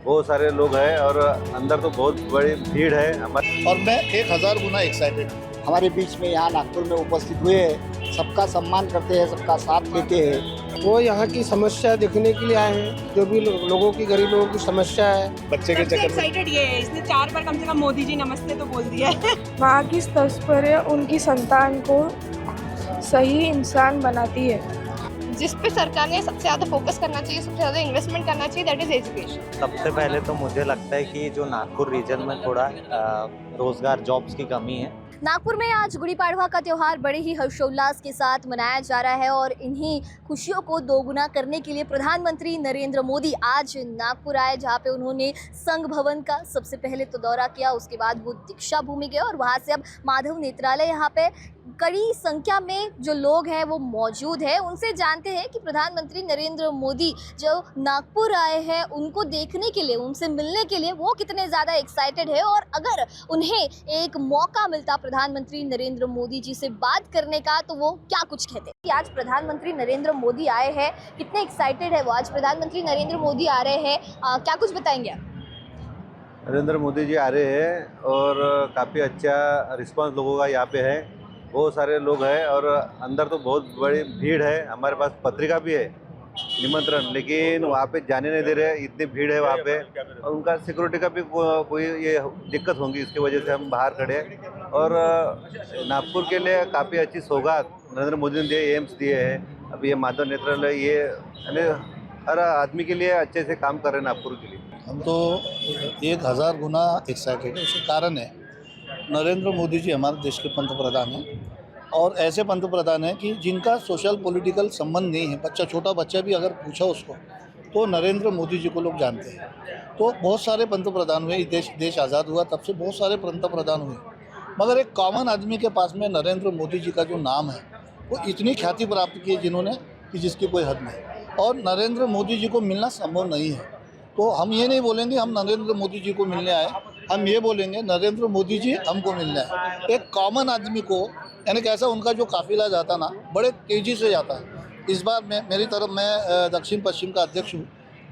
बहुत सारे लोग हैं और अंदर तो बहुत बड़ी भीड़ है हमारे। और मैं 1000 गुना एक्साइटेड हूँ। हमारे बीच में यहाँ नागपुर में उपस्थित हुए हैं, सबका सम्मान करते हैं, सबका साथ लेते हैं। वो यहाँ की समस्या देखने के लिए आए हैं, जो भी लोगों की, गरीब लोगों की समस्या है। बच्चे के सबसे चक्कर में एक्साइटेड ये है, इसने 4 बार कम से कम मोदी जी नमस्ते तो बोल दिया है। माँ की स्तर्ज पर है, उनकी संतान को सही इंसान बनाती है। जिस पे सरकार ने सबसे ज़्यादा फोकस करना चाहिए, सबसे ज़्यादा इन्वेस्टमेंट करना चाहिए, दैट इज़ एजुकेशन। सबसे पहले तो मुझे लगता है कि जो नागपुर रीजन में थोड़ा रोजगार जॉब्स की कमी है। नागपुर में आज गुड़ी पड़वा का त्यौहार बड़े ही हर्षोल्लास के साथ मनाया जा रहा है और इन्हीं खुशियों को दोगुना करने के लिए प्रधानमंत्री नरेंद्र मोदी आज नागपुर आए, जहां पे उन्होंने संघ भवन का सबसे पहले तो दौरा किया। उसके बाद वो दीक्षा भूमि गए और वहां से अब माधव नेत्रालय, यहाँ पे कड़ी संख्या में जो लोग हैं वो मौजूद है। उनसे जानते हैं कि प्रधानमंत्री नरेंद्र मोदी जो नागपुर आए हैं उनको देखने के लिए, उनसे मिलने के लिए वो कितने ज़्यादा एक्साइटेड है, और अगर उन्हें एक मौका मिलता प्रधानमंत्री नरेंद्र मोदी जी से बात करने का तो वो क्या कुछ कहते हैं। आज प्रधानमंत्री नरेंद्र मोदी आए हैं, कितने एक्साइटेड है वो। आज प्रधानमंत्री नरेंद्र मोदी आ रहे हैं, क्या कुछ बताएंगे आप? नरेंद्र मोदी जी आ रहे हैं और काफ़ी अच्छा रिस्पांस लोगों का यहाँ पे है। बहुत सारे लोग हैं और अंदर तो बहुत बड़ी भीड़ है। हमारे पास पत्रिका भी है निमंत्रण, लेकिन वहाँ पे जाने नहीं दे रहे, इतनी भीड़ है वहाँ पे। और उनका सिक्योरिटी का भी कोई ये दिक्कत होगी, इसकी वजह से हम बाहर खड़े हैं। और नागपुर के लिए काफ़ी अच्छी सौगात नरेंद्र मोदी ने दिए, एम्स दिए हैं, अब ये माधव नेत्रालय, ये यानी हर आदमी के लिए अच्छे से काम कर रहे हैं नागपुर के लिए। हम तो 1000 गुना एक्साइटेड है। उसका कारण है नरेंद्र मोदी जी हमारे देश के पंतप्रधान हैं, और ऐसे पंतप्रधान हैं कि जिनका सोशल पॉलिटिकल संबंध नहीं है। छोटा बच्चा भी अगर पूछा उसको तो नरेंद्र मोदी जी को लोग जानते हैं। तो बहुत सारे पंतप्रधान हुए, देश आज़ाद हुआ तब से बहुत सारे पंतप्रधान हुए, मगर एक कॉमन आदमी के पास में नरेंद्र मोदी जी का जो नाम है वो इतनी ख्याति प्राप्त की है जिन्होंने, कि जिसकी कोई हद नहीं। और नरेंद्र मोदी जी को मिलना संभव नहीं है। तो हम ये नहीं बोलेंगे हम नरेंद्र मोदी जी को मिलने आए, हम ये बोलेंगे नरेंद्र मोदी जी हमको मिलने आए। एक कॉमन आदमी को, यानी कैसा उनका जो काफिला जाता ना, बड़े तेज़ी से जाता है। इस बार मेरी तरफ, मैं दक्षिण पश्चिम का अध्यक्ष हूँ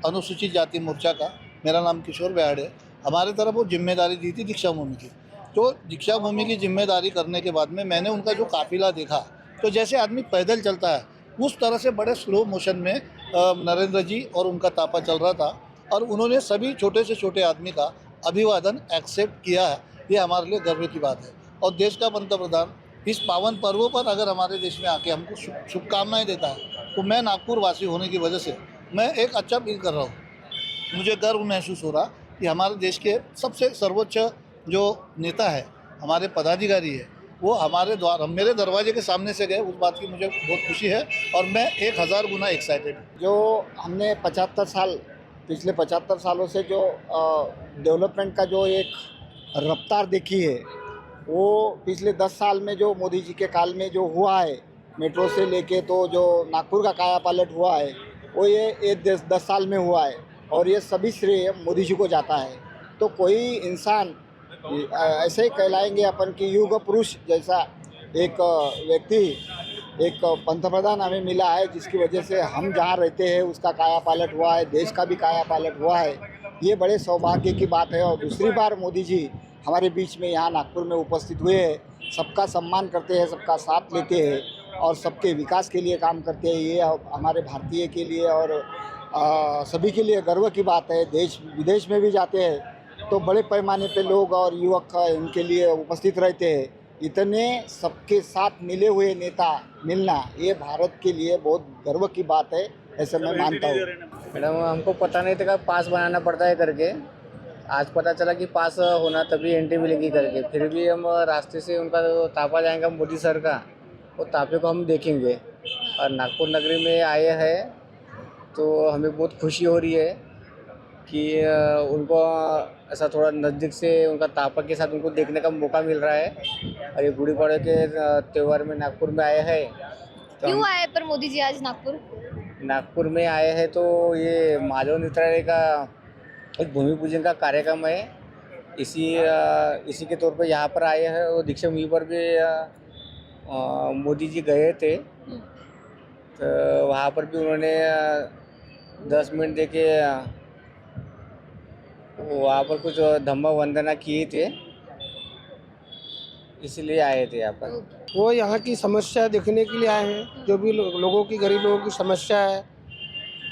अनुसूचित जाति मोर्चा का, मेरा नाम किशोर बेहाड़ है। हमारे तरफ वो जिम्मेदारी दी थी दीक्षा भूमि की। तो दीक्षा भूमि की जिम्मेदारी करने के बाद में मैंने उनका जो काफिला देखा, तो जैसे आदमी पैदल चलता है उस तरह से बड़े स्लो मोशन में नरेंद्र जी और उनका तापा चल रहा था, और उन्होंने सभी छोटे से छोटे आदमी का अभिवादन एक्सेप्ट किया है। ये हमारे लिए गर्व की बात है। और देश का पंतप्रधान इस पावन पर्व पर अगर हमारे देश में आके हमको शुभकामनाएं देता है, तो मैं नागपुर वासी होने की वजह से मैं एक अच्छा फील कर रहा हूँ। मुझे गर्व महसूस हो रहा कि हमारे देश के सबसे सर्वोच्च जो नेता है, हमारे पदाधिकारी है, वो मेरे दरवाजे के सामने से गए। उस बात की मुझे बहुत खुशी है और मैं 1000 गुना एक्साइटेड हूँ। जो हमने 75 साल, पिछले 75 सालों से जो डेवलपमेंट का जो एक रफ्तार देखी है, वो पिछले 10 साल में जो मोदी जी के काल में जो हुआ है, मेट्रो से लेके तो जो नागपुर का काया पलट हुआ है, वो ये 10 साल में हुआ है, और ये सभी श्रेय मोदी जी को जाता है। तो कोई इंसान ऐसे ही कहलाएंगे अपन कि युग पुरुष जैसा एक व्यक्ति, एक पंतप्रधान हमें मिला है, जिसकी वजह से हम जहाँ रहते हैं उसका काया पलट हुआ है, देश का भी काया पलट हुआ है। ये बड़े सौभाग्य की बात है। और दूसरी बार मोदी जी हमारे बीच में यहाँ नागपुर में उपस्थित हुए हैं, सबका सम्मान करते हैं, सबका साथ लेते हैं और सबके विकास के लिए काम करते हैं। ये हमारे भारतीय के लिए और सभी के लिए गर्व की बात है। देश विदेश में भी जाते हैं तो बड़े पैमाने पे लोग और युवक इनके लिए उपस्थित रहते हैं। इतने सबके साथ मिले हुए नेता मिलना, ये भारत के लिए बहुत गर्व की बात है, ऐसे मैं मानता हूँ। मैडम, हमको पता नहीं था कि पास बनाना पड़ता है करके, आज पता चला कि पास होना तभी एंट्री मिलेगी करके। फिर भी हम रास्ते से उनका जो तापा जाएगा मोदी सर का, वो तापे को हम देखेंगे। और नागपुर नगरी में आए हैं तो हमें बहुत खुशी हो रही है कि उनको ऐसा थोड़ा नज़दीक से उनका तापा के साथ उनको देखने का मौका मिल रहा है। और ये गुड़ी पड़वा के त्यौहार में नागपुर में आए हैं। तो क्यों आए पर मोदी जी आज नागपुर में आए हैं तो ये माधव नेत्रालय का एक भूमि पूजन का कार्यक्रम है, इसी के तौर पे यहाँ पर आए हैं। और दीक्षा भूमि पर भी मोदी जी गए थे, तो वहाँ पर भी उन्होंने 10 मिनट देके वहाँ पर कुछ धम्मा वंदना किए थे, इसलिए आए थे यहाँ पर। वो यहाँ की समस्या देखने के लिए आए हैं, जो भी लोगों की, गरीब लोगों की समस्या है,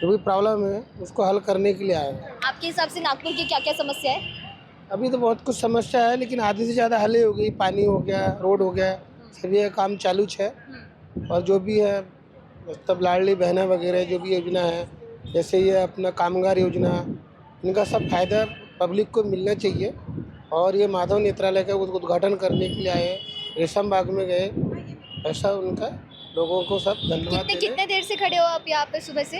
जो भी प्रॉब्लम है उसको हल करने के लिए आए हैं। आपके हिसाब से नागपुर की क्या क्या समस्या है? अभी तो बहुत कुछ समस्या है, लेकिन आधी से ज़्यादा हल ही हो गई। पानी हो गया, रोड हो गया, सभी का काम चालू है। और जो भी है मतलब लाडली बहना वगैरह जो भी योजना है, जैसे ये अपना कामगार योजना, इनका सब फायदा पब्लिक को मिलना चाहिए। और ये माधव नेत्रालय का उद्घाटन करने के लिए आए, रेशम बाग में गए, ऐसा उनका लोगों को सब धन्यवाद। कितने देर से खड़े हो आप यहाँ पे सुबह से?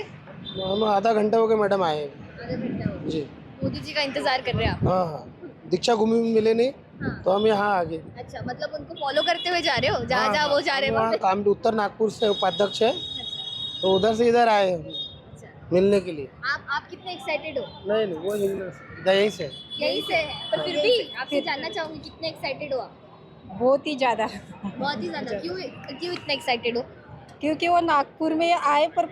हम आधा घंटा हो गया मैडम आए। आधा घंटा हो जी। मोदी जी का इंतजार कर रहे हैं आप? हाँ हाँ, दीक्षा भूमि में मिले नहीं, हाँ। तो हम यहाँ आ गए। अच्छा, मतलब उनको फॉलो करते हुए जा रहे हो, जहाँ जहाँ वो जा रहे वहाँ हो? काम उत्तर नागपुर से उपाध्यक्ष है, तो उधर से इधर आए हम मिलने के लिए। आप कितने एक्साइटेड हो? नहीं वो यहीं से यहीं से है, पर फिर भी आपसे जानना चाहूंगी कितने एक्साइटेड हो आप? बहुत ही ज़्यादा, बहुत ही ज्यादा। क्यों इतने एक्साइटेड हो? क्योंकि वो नागपुर में आए पर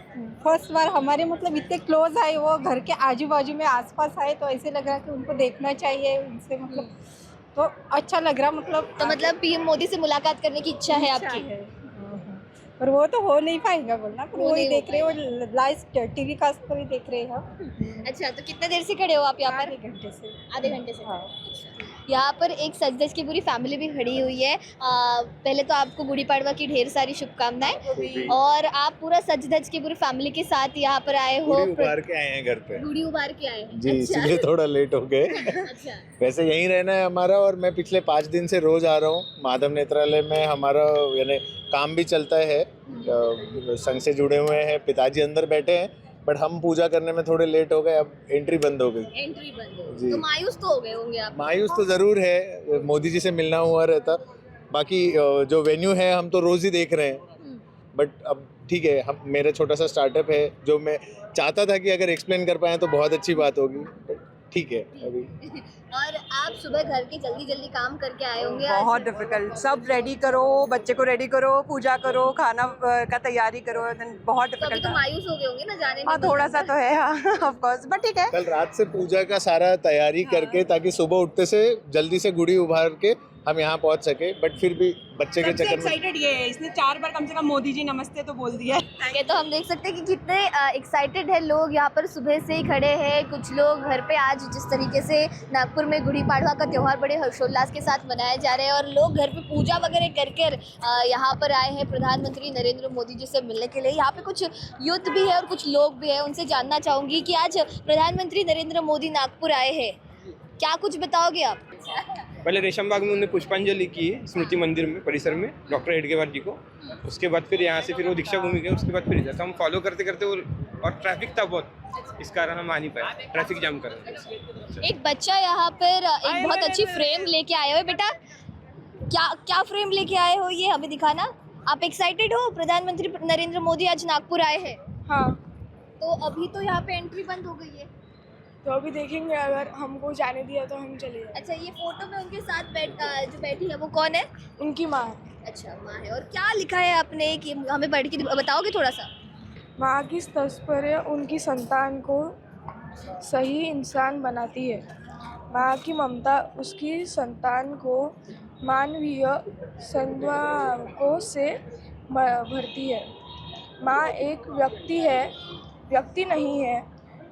फर्स्ट बार हमारे मतलब इतने क्लोज आए, वो घर के आजू बाजू में आसपास आए, तो ऐसे लग रहा कि उनको देखना चाहिए, उनसे मतलब तो अच्छा लग रहा। मतलब पीएम मोदी से मुलाकात करने की इच्छा है आपकी? पर वो तो हो नहीं पाएगा बोलना, पर वो वही नहीं देख हो रहे हो, लाइव टीवी कास्ट पर ही देख रहे हैं हम। अच्छा, तो कितने देर से खड़े हो आप यहाँ पर? आधे घंटे से। हाँ। यहाँ पर एक सच की पूरी फैमिली भी खड़ी हुई है। पहले तो आपको गुड़ी पाड़वा की ढेर सारी शुभकामनाएं, और आप पूरा सच की पूरी फैमिली के साथ यहाँ पर आए हो। गुड़ी उबार के आए हैं घर पे। गुड़ी उबार के आए हैं जी, अच्छा। इसलिए थोड़ा लेट हो गए। अच्छा। वैसे यहीं रहना है हमारा, और मैं पिछले 5 दिन से रोज आ रहा हूँ माधव नेत्रालय में। हमारा यानी काम भी चलता है, संघ से जुड़े हुए हैं, पिताजी अंदर बैठे हैं, बट हम पूजा करने में थोड़े लेट हो गए, अब एंट्री बंद हो गई। एंट्री बंद हो जी। तो मायूस तो हो गए होंगे आप? मायूस तो ज़रूर है, मोदी जी से मिलना हुआ रहता। बाकी जो वेन्यू है हम तो रोज़ ही देख रहे हैं, बट अब ठीक है, हम मेरा छोटा सा स्टार्टअप है, जो मैं चाहता था कि अगर एक्सप्लेन कर पाएँ तो बहुत अच्छी बात होगी, ठीक है अभी। और आप सुबह घर के जल्दी काम करके आए होंगे? बहुत डिफिकल्ट, सब रेडी करो, बच्चे को रेडी करो, पूजा करो, खाना का तैयारी करो, बहुत तो अभी डिफिकल्ट। तो मायूस हो गए होंगे ना जाने में? हाँ, थोड़ा सा तो है, हाँ ऑफ कोर्स, बट ठीक है। कल रात से पूजा का सारा तैयारी करके, ताकि सुबह उठते से जल्दी से गुड़ी उभार के हम यहाँ पहुँच सके, बट फिर भी बच्चे के चक्कर में। एक्साइटेड ये है, इसने 4 बार कम से कम मोदी जी नमस्ते तो बोल दिया है। ये तो हम देख सकते हैं कि कितने एक्साइटेड है लोग, यहाँ पर सुबह से ही खड़े हैं। कुछ लोग घर पे आज जिस तरीके से नागपुर में गुड़ी पाड़वा का त्यौहार बड़े हर्षोल्लास के साथ मनाया जा रहा है, और लोग घर पे पूजा वगैरह कर यहाँ पर आए हैं प्रधानमंत्री नरेंद्र मोदी जी से मिलने के लिए। यहाँ पे कुछ यूथ भी है और कुछ लोग भी हैं, उनसे जानना चाहूँगी कि आज प्रधानमंत्री नरेंद्र मोदी नागपुर आए हैं, क्या कुछ बताओगे आप? पहले रेशम बाग में उन्होंने पुष्पांजलि की स्मृति मंदिर में, परिसर में, डॉक्टर हेडगेवार जी को। उसके बाद फिर यहाँ से फिर वो दीक्षा भूमि गए, उसके बाद फिर इधर। तो हम फॉलो करते करते वो, और ट्रैफिक था बहुत, इस कारण हम आ नहीं पाए, ट्रैफिक जाम कर रहे थे। एक बच्चा यहाँ पर एक बहुत अच्छी फ्रेम लेके आए हो। बेटा, क्या फ्रेम लेके आए हो, ये हमें दिखाना। आप एक्साइटेड हो? प्रधानमंत्री नरेंद्र मोदी आज नागपुर आए हैं। हाँ, तो अभी तो यहाँ पे एंट्री बंद हो गई है, तो अभी देखेंगे, अगर हमको जाने दिया तो हम चले जाएंगे। अच्छा, ये फोटो में उनके साथ जो बैठी है वो कौन है? उनकी माँ। अच्छा, माँ है। और क्या लिखा है आपने कि हमें पढ़ के बताओगे थोड़ा सा? माँ की तपस्या उनकी संतान को सही इंसान बनाती है। माँ की ममता उसकी संतान को मानवीय सद्भावों से भरती है। माँ एक व्यक्ति नहीं है,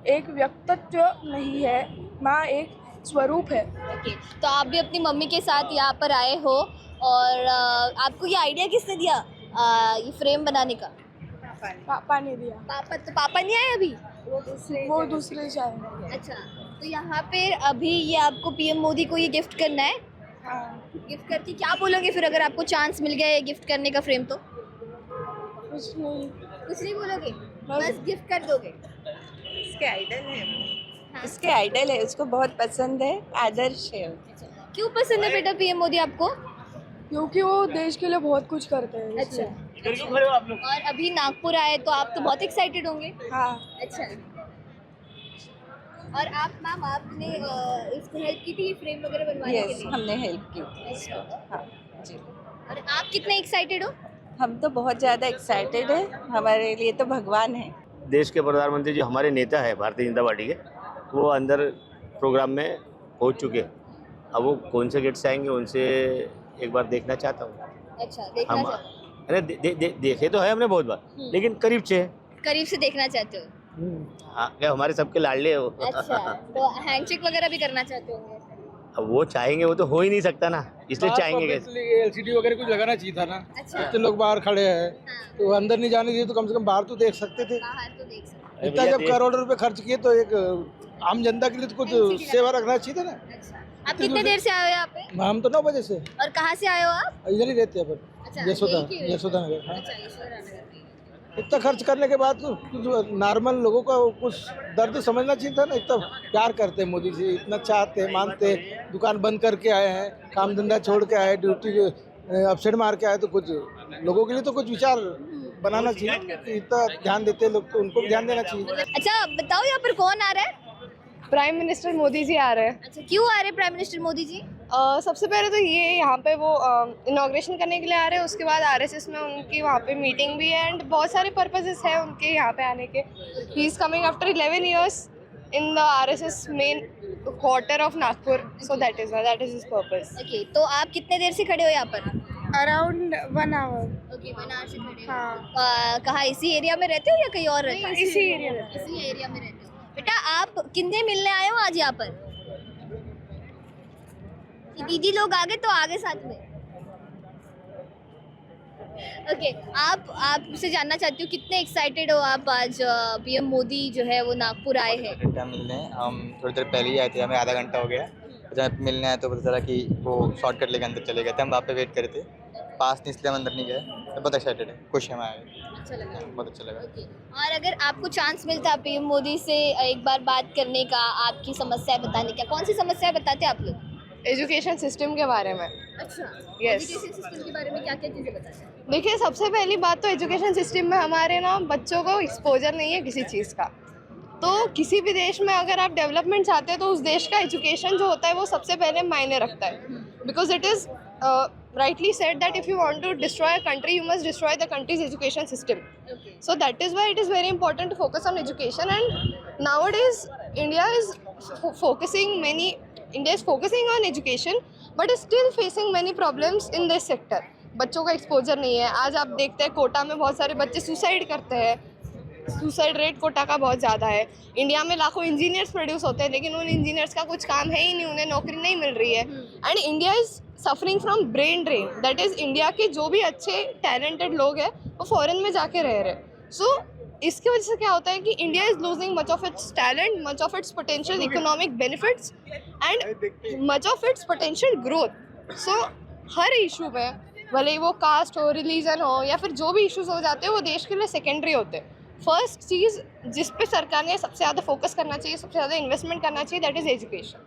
एक व्यक्तित्व नहीं है, माँ एक स्वरूप है। ओके, तो आप भी अपनी मम्मी के साथ यहाँ पर आए हो, और आपको ये आइडिया किसने दिया ये फ्रेम बनाने का? पापा ने दिया। पापा नहीं आए अभी? वो दूसरे से आए। अच्छा, तो यहाँ पे अभी ये आपको पीएम मोदी को ये गिफ्ट करना है? हाँ। गिफ्ट करके क्या बोलोगे फिर, अगर आपको चांस मिल गया ये गिफ्ट करने का फ्रेम? तो कुछ नहीं बोलोगे, बस गिफ्ट कर दोगे? इसके आइडल है, इसके आइडल है, उसको बहुत पसंद है, आदर्श है। क्यों पसंद है बेटा पीएम मोदी आपको? क्योंकि वो देश के लिए बहुत कुछ करते हैं। अच्छा, और अभी नागपुर आए तो आप तो बहुत एक्साइटेड होंगे। हाँ। अच्छा, और आप मैम, आपने इसको हेल्प की थी फ्रेम वगैरह बनवाने के लिए? हमने हेल्प की थी। अच्छा, हाँ जी। और आप कितने एक्साइटेड हो? हम तो बहुत ज़्यादा एक्साइटेड है, हमारे लिए तो भगवान है। देश के प्रधानमंत्री जी हमारे नेता है भारतीय जनता पार्टी के, वो अंदर प्रोग्राम में पहुंच चुके हैं। अब वो कौन से गेट से आएंगे उनसे एक बार देखना चाहता हूँ। अच्छा, देखना हम चाहते अरे देखे तो है हमने बहुत बार, लेकिन करीब से। करीब से देखना चाहते हो? हाँ, क्या हमारे सबके लाडले हो। अच्छा, तो हैंडशेक वगैरह भी करना चाहते होंगे? अब वो चाहेंगे, वो तो हो ही नहीं सकता ना, इसलिए चाहेंगे कैसे? एलसीडी वगैरह कुछ लगाना चाहिए था ना। अच्छा। इतने लोग बाहर खड़े हैं तो अंदर नहीं जाने दिए तो कम से कम बाहर तो देख सकते थे। बाहर तो देख सकते इतना जब करोड़ रुपए खर्च किए तो एक आम जनता के लिए तो कुछ सेवा रखना चाहिए था ना। हैं। आप कितने देर से आए हो यहाँ पे? हम तो 9 बजे से और कहाँ से आए हो आप? इधर ही रहते हैं अपन, अच्छा, यशोदा यहीं के- यशोदा नगर। हाँ। अच्छा, यशोदा नगर में। इतना खर्च करने के बाद तो कुछ नॉर्मल लोगों का कुछ दर्द समझना चाहिए था ना। इतना प्यार करते हैं मोदी जी, इतना चाहते हैं, मानते हैं, दुकान बंद करके आए हैं, काम धंधा छोड़ के आए, ड्यूटी अपसेट मार के आए, तो कुछ लोगों के लिए तो कुछ विचार बनाना चाहिए। इतना ध्यान देते हैं लोग तो उनको भी ध्यान देना चाहिए। अच्छा, बताओ यहाँ पर कौन आ रहा है? प्राइम मिनिस्टर मोदी जी आ रहे हैं। अच्छा, क्यों आ रहे हैं प्राइम मिनिस्टर मोदी जी? सबसे पहले तो ये यहाँ पे वो इनॉग्रेशन करने के लिए आ रहे हैं, उसके बाद आरएसएस में उनकी वहाँ पे मीटिंग भी है एंड बहुत सारे पर्पसेस हैं उनके यहाँ पे आने के। He is coming after 11 years in the RSS main quarter of Nagpur, so that is his purpose. Okay, तो आप कितने देर से खड़े हो यहाँ पर? Around 1 hour। ओके, 1 hour से खड़े हो। हाँ। कहाँ, इसी एरिया में रहते हो या कहीं और रहते हो? इसी एरिया में। इसी एरिया में रहते हो। बेटा, आप किन्ने मिलने आए हो आज यहाँ पर? दीदी लोग आगे तो आगे साथ में। ओके, आपसे जानना चाहती हूँ कितने एक्साइटेड हो आप आज पीएम मोदी जो है वो नागपुर आए हैं? मिलने हम थोड़ी देर पहले ही आए थे, हमें आधा घंटा हो गया। जब मिलने आए तो पता चला कि वो शॉर्टकट लेके अंदर चले गए थे, हम वहाँ पे वेट करे थे, पास नहीं इसलिए हम अंदर नहीं गए। तो बहुत एक्साइटेड है, खुश हैं, हम आए, अच्छा लगा। बहुत अच्छा लगा। और अगर आपको चांस मिलता पीएम मोदी से एक बार बात करने का, आपकी समस्याएं बताने का, कौन सी समस्याएं बताते आप लोग? एजुकेशन सिस्टम के बारे में। अच्छा, Yes. एजुकेशन सिस्टम के बारे में क्या क्या चीज़ें बताते हैं? देखिए, सबसे पहली बात तो एजुकेशन सिस्टम में हमारे ना बच्चों को एक्सपोजर नहीं है किसी चीज़ का। तो किसी भी देश में अगर आप डेवलपमेंट चाहते हैं तो उस देश का एजुकेशन जो होता है वो सबसे पहले मायने रखता है। Because it is rightly said that if you want to destroy a country, you must destroy the country's education system. Okay. So that is why it is very important to focus on education. And nowadays, India is focusing on education, but is still facing many problems in this sector. बच्चों का exposure नहीं है। आज आप देखते हैं कोटा में बहुत सारे बच्चे सुसाइड करते हैं, सुसाइड रेट कोटा का बहुत ज़्यादा है। इंडिया में लाखों इंजीनियर्स प्रोड्यूस होते हैं लेकिन उन इंजीनियर्स का कुछ काम है ही नहीं, उन्हें नौकरी नहीं मिल रही है। And India is suffering from brain drain, that is India के जो भी अच्छे टैलेंटेड लोग हैं वो फॉरेन में जाके रह रहे हैं। सो इसकी वजह से क्या होता है कि India is losing much of its talent, much of its potential economic benefits and much of its potential growth. So her issue में, भले ही वो कास्ट हो, रिलीजन हो या फिर जो भी इश्यूज हो जाते हैं वो देश के लिए सेकेंडरी होते हैं। फर्स्ट चीज़ जिस पे सरकार ने सबसे ज़्यादा फोकस करना चाहिए, सबसे ज़्यादा इन्वेस्टमेंट करना चाहिए, दैट इज़ एजुकेशन।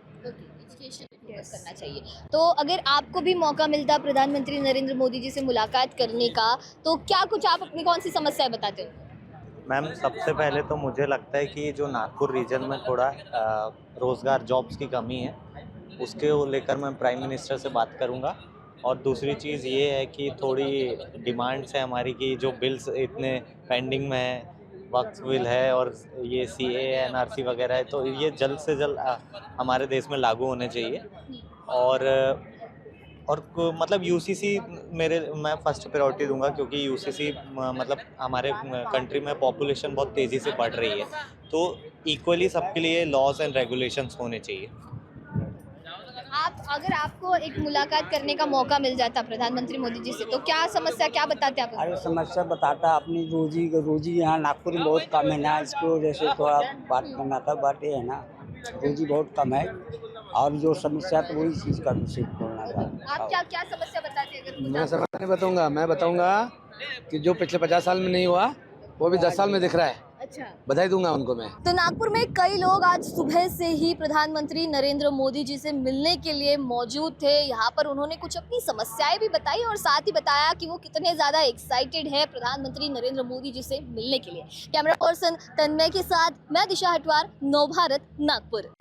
करना चाहिए। तो अगर आपको भी मौका मिलता प्रधानमंत्री नरेंद्र मोदी जी से मुलाकात करने का, तो क्या कुछ आप अपनी कौन सी समस्याएं बताते हो? मैम, सबसे पहले तो मुझे लगता है कि जो नागपुर रीजन में थोड़ा रोज़गार जॉब्स की कमी है, उसके लेकर मैं प्राइम मिनिस्टर से बात करूंगा। और दूसरी चीज़ ये है कि थोड़ी डिमांड्स है हमारी कि जो बिल्स इतने पेंडिंग में है, वक्फ बिल है और ये CAA NRC वगैरह है, तो ये जल्द से जल्द हमारे देश में लागू होने चाहिए। और मतलब UCC मैं फर्स्ट प्रायोरिटी दूंगा, क्योंकि UCC मतलब हमारे कंट्री में पॉपुलेशन बहुत तेज़ी से बढ़ रही है, तो इक्वली सबके लिए लॉज एंड रेगुलेशंस होने चाहिए। अगर आपको एक मुलाकात करने का मौका मिल जाता प्रधानमंत्री मोदी जी से, तो क्या समस्या, क्या बताते आप? अरे समस्या बताता, अपनी रोजी यहाँ नागपुर में बहुत कम है ना, इसको जैसे थोड़ा बात करना था। बात ये है ना, रोजी बहुत कम है और जो समस्या तो वही चीज़ का विषय बोलना था। आप क्या समस्या बताते हैं? मैं समस्या नहीं बताऊंगा, मैं बताऊंगा कि जो पिछले 50 साल में नहीं हुआ वो भी 10 साल में दिख रहा है। अच्छा, बधाई दूंगा उनको मैं। तो नागपुर में कई लोग आज सुबह से ही प्रधानमंत्री नरेंद्र मोदी जी से मिलने के लिए मौजूद थे। यहाँ पर उन्होंने कुछ अपनी समस्याएं भी बताई और साथ ही बताया कि वो कितने ज़्यादा एक्साइटेड है प्रधानमंत्री नरेंद्र मोदी जी से मिलने के लिए। कैमरा पर्सन तन्मय के साथ मैं दिशा हटवार, नव भारत, नागपुर।